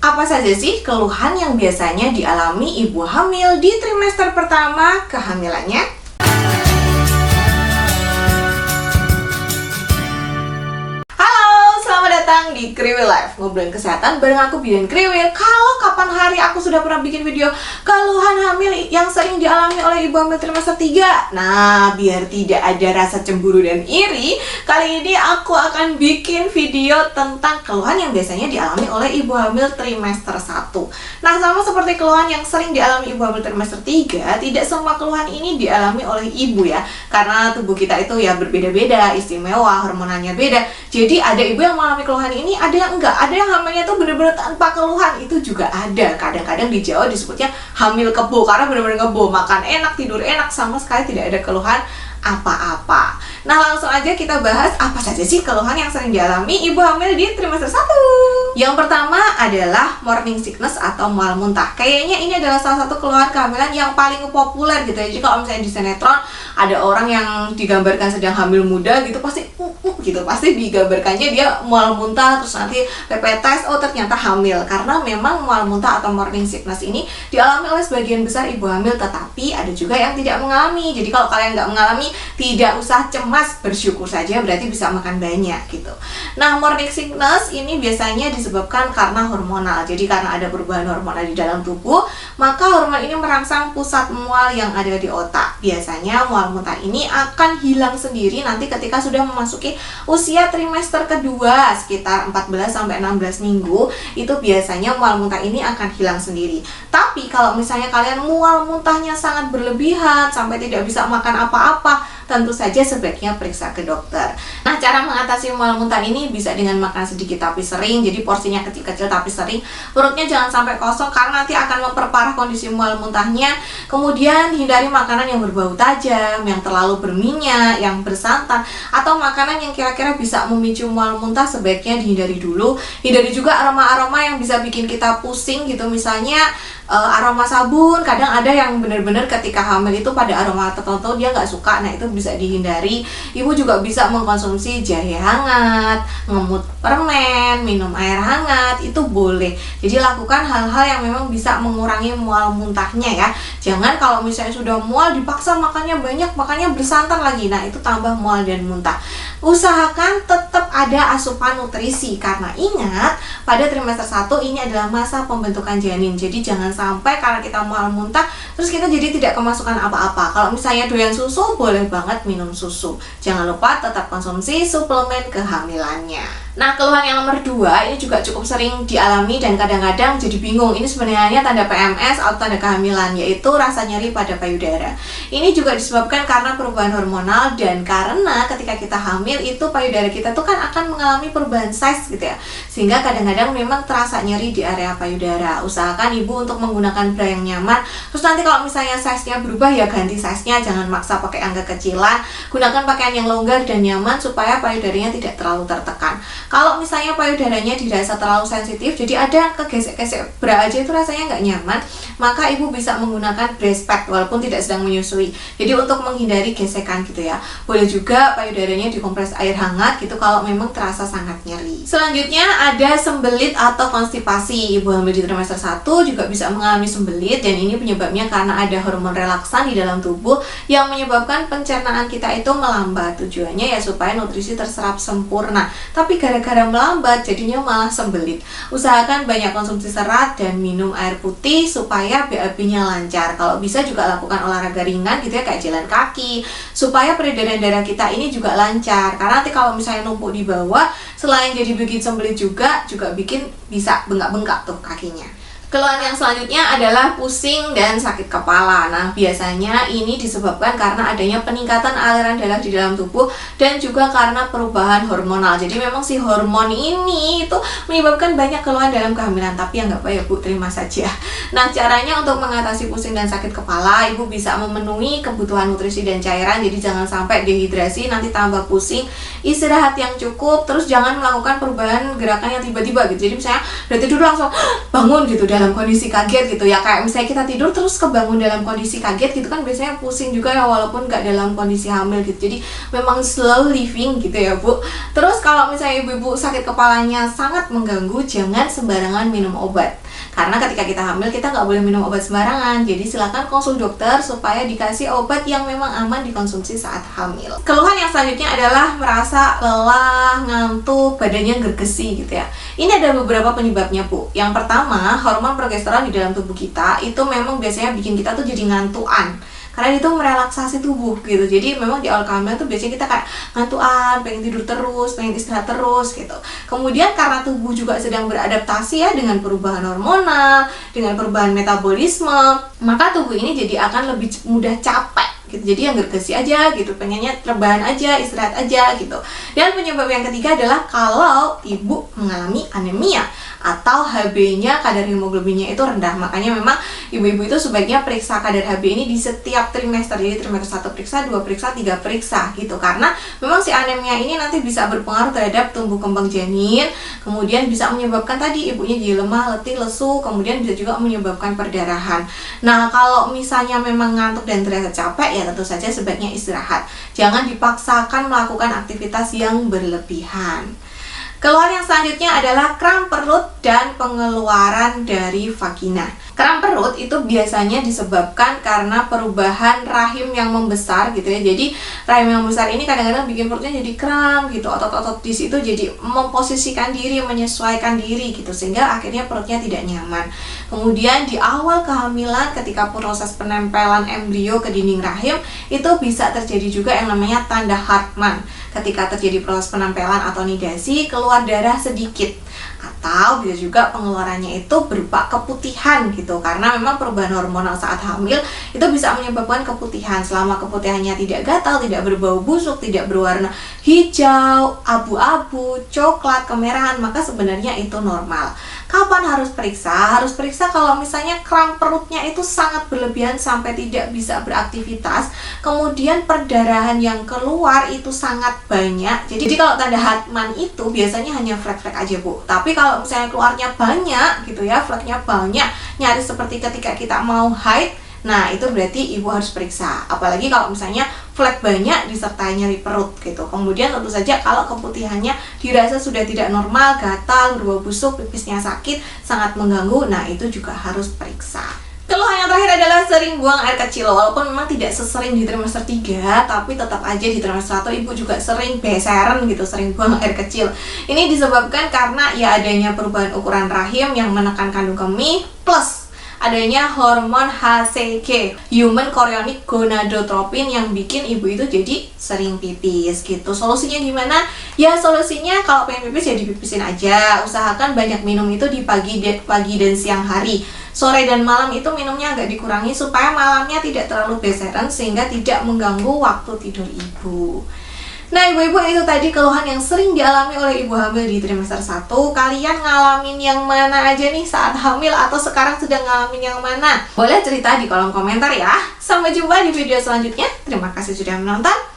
Apa saja sih keluhan yang biasanya dialami ibu hamil di trimester pertama kehamilannya? Selamat datang di Kriwil Life, ngobrolin kesehatan bareng aku Bidan Kriwil. Kalau kapan hari aku sudah pernah bikin video keluhan hamil yang sering dialami oleh ibu hamil trimester 3. Nah, biar tidak ada rasa cemburu dan iri, kali ini aku akan bikin video tentang keluhan yang biasanya dialami oleh ibu hamil trimester 1. Nah, sama seperti keluhan yang sering dialami ibu hamil trimester 3, tidak semua keluhan ini dialami oleh ibu ya. Karena tubuh kita itu ya berbeda-beda, istimewa, hormonalnya beda. Jadi ada ibu yang mengalami keluhan ini, ada yang enggak, ada yang hamilnya tuh bener-bener tanpa keluhan, itu juga ada. Kadang-kadang di Jawa disebutnya hamil kebo, karena bener-bener kebo, makan enak, tidur enak, sama sekali tidak ada keluhan apa-apa. Nah, langsung aja kita bahas apa saja sih keluhan yang sering dialami ibu hamil di trimester 1. Yang pertama adalah morning sickness atau mual muntah. Kayaknya ini adalah salah satu keluhan kehamilan yang paling populer gitu ya. Jadi kalau misalnya di sinetron ada orang yang digambarkan sedang hamil muda gitu, pasti gitu, pasti digambarkannya dia mual muntah, terus nanti PP tes, oh ternyata hamil. Karena memang mual muntah atau morning sickness ini dialami oleh sebagian besar ibu hamil, tetapi ada juga yang tidak mengalami. Jadi kalau kalian nggak mengalami, tidak usah cemas, bersyukur saja, berarti bisa makan banyak gitu. Nah, morning sickness ini biasanya disebabkan karena hormonal. Jadi karena ada perubahan hormonal di dalam tubuh, maka hormon ini merangsang pusat mual yang ada di otak. Biasanya mual muntah ini akan hilang sendiri nanti ketika sudah memasuki usia trimester kedua, sekitar 14-16 minggu, itu biasanya mual muntah ini akan hilang sendiri. Tapi kalau misalnya kalian mual muntahnya sangat berlebihan sampai tidak bisa makan apa-apa, tentu saja sebaiknya periksa ke dokter. Nah, cara mengatasi mual muntah ini bisa dengan makan sedikit tapi sering, jadi porsinya kecil-kecil tapi sering. Perutnya jangan sampai kosong karena nanti akan memperparah kondisi mual muntahnya. Kemudian hindari makanan yang berbau tajam, yang terlalu berminyak, yang bersantan, atau makanan yang kira-kira bisa memicu mual muntah sebaiknya dihindari dulu. Hindari juga aroma-aroma yang bisa bikin kita pusing gitu, misalnya aroma sabun. Kadang ada yang benar-benar ketika hamil itu pada aroma tertentu dia nggak suka, nah itu bisa dihindari. Ibu juga bisa mengkonsumsi jahe hangat, ngemut permen, minum air hangat, itu boleh. Jadi lakukan hal-hal yang memang bisa mengurangi mual muntahnya ya. Jangan kalau misalnya sudah mual dipaksa makannya banyak, makannya bersantan lagi, nah itu tambah mual dan muntah. Usahakan tetap ada asupan nutrisi, karena ingat pada trimester 1 ini adalah masa pembentukan janin. Jadi jangan sampai karena kita mual muntah terus kita jadi tidak kemasukan apa-apa. Kalau misalnya doyan susu, boleh banget minum susu. Jangan lupa tetap konsumsi suplemen kehamilannya. Nah, keluhan yang nomor 2 ini juga cukup sering dialami dan kadang-kadang jadi bingung, ini sebenarnya tanda PMS atau tanda kehamilan, yaitu rasa nyeri pada payudara. Ini juga disebabkan karena perubahan hormonal, dan karena ketika kita hamil itu payudara kita tuh kan akan mengalami perubahan size gitu ya, sehingga kadang-kadang memang terasa nyeri di area payudara. Usahakan ibu untuk menggunakan bra yang nyaman. Terus nanti kalau misalnya size-nya berubah ya ganti size-nya, jangan maksa pakai angka kecilan. Gunakan pakaian yang longgar dan nyaman supaya payudaranya tidak terlalu tertekan. Kalau misalnya payudaranya dirasa terlalu sensitif, jadi ada kegesek-gesek bra aja itu rasanya nggak nyaman, maka ibu bisa menggunakan breast pad walaupun tidak sedang menyusui. Jadi untuk menghindari gesekan gitu ya. Boleh juga payudaranya dikompres air hangat gitu kalau memang terasa sangat nyeri. Selanjutnya ada sembelit atau konstipasi. Ibu hamil di trimester 1 juga bisa mengalami sembelit, dan ini penyebabnya karena ada hormon relaksan di dalam tubuh yang menyebabkan pencernaan kita itu melambat. Tujuannya ya supaya nutrisi terserap sempurna. Tapi gara-gara melambat jadinya malah sembelit. Usahakan banyak konsumsi serat dan minum air putih supaya BAB-nya lancar. Kalau bisa juga lakukan olahraga ringan gitu ya, kayak jalan kaki, supaya peredaran darah kita ini juga lancar. Karena nanti kalau misalnya numpuk di bawah, selain jadi bikin sembelit juga bikin bisa bengkak-bengkak tuh kakinya. Keluhan yang selanjutnya adalah pusing dan sakit kepala. Nah, biasanya ini disebabkan karena adanya peningkatan aliran darah di dalam tubuh dan juga karena perubahan hormonal. Jadi memang si hormon ini itu menyebabkan banyak keluhan dalam kehamilan, tapi ya nggak apa ya Bu, terima saja. Nah, caranya untuk mengatasi pusing dan sakit kepala, ibu bisa memenuhi kebutuhan nutrisi dan cairan. Jadi jangan sampai dehidrasi, nanti tambah pusing. Istirahat yang cukup, terus jangan melakukan perubahan gerakan yang tiba-tiba gitu. Jadi misalnya udah tidur langsung bangun gitu, dalam kondisi kaget gitu ya. Kayak misalnya kita tidur terus kebangun dalam kondisi kaget gitu kan biasanya pusing juga ya, walaupun nggak dalam kondisi hamil gitu. Jadi memang slow living gitu ya Bu. Terus kalau misalnya ibu-ibu sakit kepalanya sangat mengganggu, jangan sembarangan minum obat. Karena ketika kita hamil kita nggak boleh minum obat sembarangan. Jadi silakan konsul dokter supaya dikasih obat yang memang aman dikonsumsi saat hamil. Keluhan yang selanjutnya adalah merasa lelah, ngantuk, badannya gergesi gitu ya. Ini ada beberapa penyebabnya Bu. Yang pertama, hormon progesteron di dalam tubuh kita itu memang biasanya bikin kita tuh jadi ngantuan. Karena itu merelaksasi tubuh gitu. Jadi memang di awal kehamilan tuh biasanya kita kayak ngantuan, pengen tidur terus, pengen istirahat terus gitu. Kemudian karena tubuh juga sedang beradaptasi ya dengan perubahan hormonal, dengan perubahan metabolisme, maka tubuh ini jadi akan lebih mudah capek gitu. Jadi yang gergesi aja gitu, pengennya rebahan aja, istirahat aja gitu. Dan penyebab yang ketiga adalah kalau ibu mengalami anemia atau HB-nya, kadar hemoglobinnya itu rendah. Makanya memang ibu-ibu itu sebaiknya periksa kadar HB ini di setiap trimester. Jadi trimester 1 periksa, 2 periksa, 3 periksa gitu. Karena memang si anemia ini nanti bisa berpengaruh terhadap tumbuh kembang janin, kemudian bisa menyebabkan tadi ibunya jadi lemah, letih, lesu, kemudian bisa juga menyebabkan perdarahan. Nah, kalau misalnya memang ngantuk dan terasa capek ya tentu saja sebaiknya istirahat. Jangan dipaksakan melakukan aktivitas yang berlebihan. Keluhan yang selanjutnya adalah kram perut dan pengeluaran dari vagina. Kram perut itu biasanya disebabkan karena perubahan rahim yang membesar gitu ya. Jadi rahim yang besar ini kadang-kadang bikin perutnya jadi kram gitu. Otot-otot di situ jadi memposisikan diri, menyesuaikan diri gitu, sehingga akhirnya perutnya tidak nyaman. Kemudian di awal kehamilan ketika proses penempelan embrio ke dinding rahim itu bisa terjadi juga yang namanya tanda Hartmann. Ketika terjadi proses penempelan atau nidasi, keluar darah sedikit, atau bisa juga pengeluarannya itu berupa keputihan gitu. Karena memang perubahan hormonal saat hamil itu bisa menyebabkan keputihan. Selama keputihannya tidak gatal, tidak berbau busuk, tidak berwarna hijau, abu-abu, coklat, kemerahan, maka sebenarnya itu normal. Kapan harus periksa? Harus periksa kalau misalnya kram perutnya itu sangat berlebihan sampai tidak bisa beraktivitas, kemudian perdarahan yang keluar itu sangat banyak. Jadi kalau tanda Hartmann itu biasanya hanya flek-flek aja Bu. Tapi kalau misalnya keluarnya banyak gitu ya, fleknya banyak, nyaris seperti ketika kita mau haid, nah itu berarti ibu harus periksa. Apalagi kalau misalnya flek banyak disertai nyeri perut gitu. Kemudian tentu saja kalau keputihannya dirasa sudah tidak normal, gatal, berbau busuk, pipisnya sakit, sangat mengganggu, nah itu juga harus periksa. Keluhan yang terakhir adalah sering buang air kecil. Walaupun memang tidak sesering di trimester 3, tapi tetap aja di trimester 1 ibu juga sering beseran gitu, sering buang air kecil. Ini disebabkan karena ya adanya perubahan ukuran rahim yang menekan kandung kemih, plus adanya hormon HCG, Human Chorionic Gonadotropin, yang bikin ibu itu jadi sering pipis gitu. Solusinya gimana? Ya solusinya kalau pengen pipis ya dipipisin aja. Usahakan banyak minum itu di pagi dan siang hari. Sore dan malam itu minumnya agak dikurangi supaya malamnya tidak terlalu beseran sehingga tidak mengganggu waktu tidur ibu. Nah ibu-ibu, itu tadi keluhan yang sering dialami oleh ibu hamil di trimester 1. Kalian ngalamin yang mana aja nih saat hamil atau sekarang sedang ngalamin yang mana? Boleh cerita di kolom komentar ya. Sampai jumpa di video selanjutnya. Terima kasih sudah menonton.